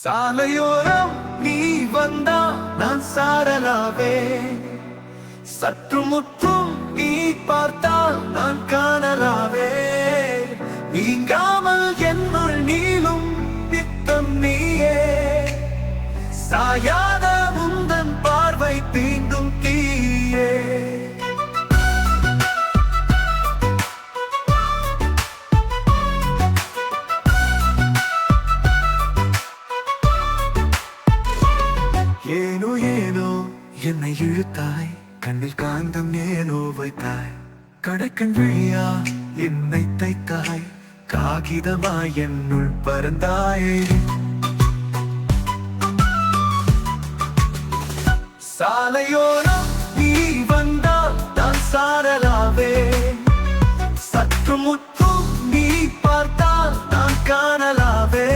சாலையோரம் நீ வந்தா நான் சாரலாவே, சற்று முற்றும் நீ பார்த்தால் நான் காணலாவே. நீங்காமல் என்னுள் நீளும் நித்தம் நீயே, சாயாத உந்தன் பார்வை தீண்டும் தீயே. ஏனோ ஏனோ என்னை இழுத்தாய், கண்ணில் காந்தம் ஏனோ வைத்தாய். கடக்கன் விழியா என்னை தைத்தாய், காகிதமாய் என்னுள் பறந்தாயே. சாலையோரம் நீ வந்தால் நான் சாரலாவே, சற்று முற்றும் நீ பார்த்தால் நான் காணலாவே.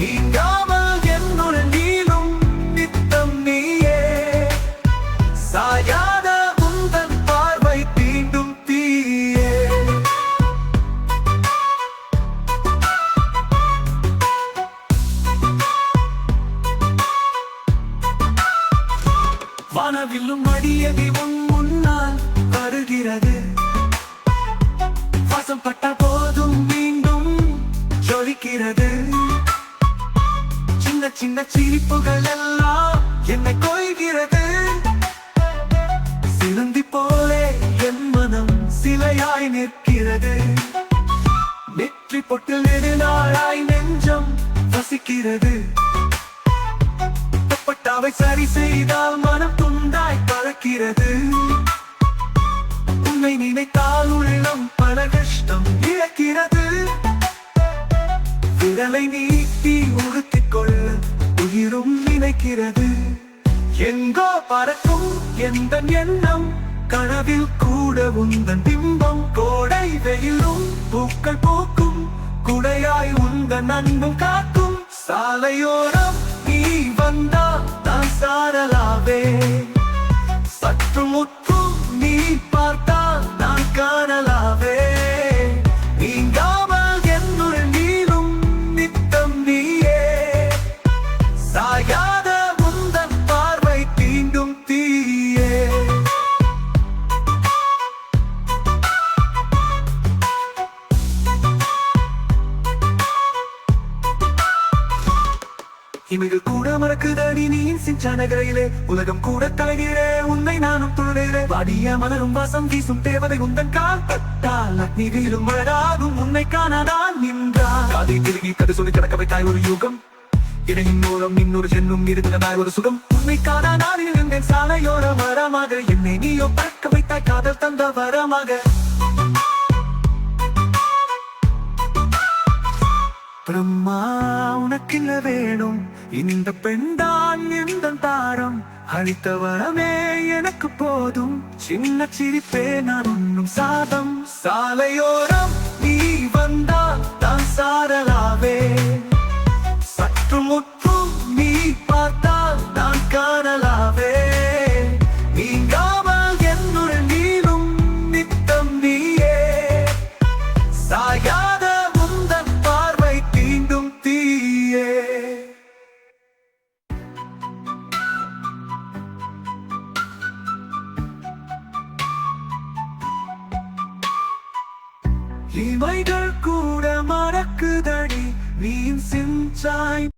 நீங்காமல் என்னுள் நீளும் நித்தம் நீயே, சாயாத உந்தன் பார்வை தீண்டும் தீயே. வானவில்லும் அடியதி உன் முன்னால் வருகிறது, வாசம் பட்ட போதும் மீண்டும் ஜொலிக்கிறது. சின்ன சின்ன சிரிப்புகள் எல்லாம் என்னை கொய்கிறது. சிலந்தி போலே என் மனம் சிலையாய் நிற்கிறது. நெற்றி பொட்டில் நெடுநாளாய் நெஞ்சம் வசிக்கிறது. பட்டாவை சரி செய்தால் மனம் துண்டாய் பறக்கிறது. உன்னை நினைத்தால் உள்ளம் பல கஷ்டம் இழக்கிறது. விரலை நீட்டி உறுத்திக் கொள்ள உயிரும் நினைக்கிறது. எங்கோ பறக்கும் எந்த எண்ணம், கனவில் கூட உந்தன் பிம்பம். கோடை வெயிலும் பூக்கள் பூக்கும், குடையாய் உந்தன் அன்பும் காக்கும். சாலையோரம் நீ வந்தா நான் சாரலாவே, சற்று முற்றும் நீ பார்த்தால் நான் காணலாவே. நீங்காமல் என்னுள் நீளும் நித்தம் நீயே, சாயாத உந்தன் பார்வை தீண்டும் தீயே. இமைகள் கூட மறக்குதடி நீ சிஞ்ச நகரையிலே, உலகம் கூட தலைகிறே உன்னை நானும் துழுகிறே. வாடிய மலரும் வாசம் வீசும் தேவதை உந்தன் கால் பட்டால் அக்னி வீழும் மழடாகும். உன்னை காணாதான் நின்றார் காதை திருகி கதை சொல்லி கடக்க வைத்தாய் ஒரு யுகம். இடையின் மூலம் இன்னொரு ஜென்னும் இருந்ததாய் ஒரு சுகம். உன்னை காணா நான் இருந்தேன் சாலையோர மரமாக, என்னை நீயோ பறக்க வைத்தாய் காதல் தந்த வரமாக. பிரம்மா உனக்கில்ல வேணும் இந்த பெண்தான் எந்த தாரம், அளித்த வரமே எனக்கு போதும். சின்ன சிரிப்பே நான் உண்ணும் சாதம். சாலையோரம் நீ வந்தால் நான் சாரலாவே, சற்று முற்றும் நீ பார்த்தால் நான் காணலாவே. நீங்காமல் என்னுள் நீளும் நித்தம் நீயே, சாயாத உந்தன் பார்வை தீண்டும் தீயே. இமைகள் கூட மறக்குதடி நீ சிஞ்சாய்.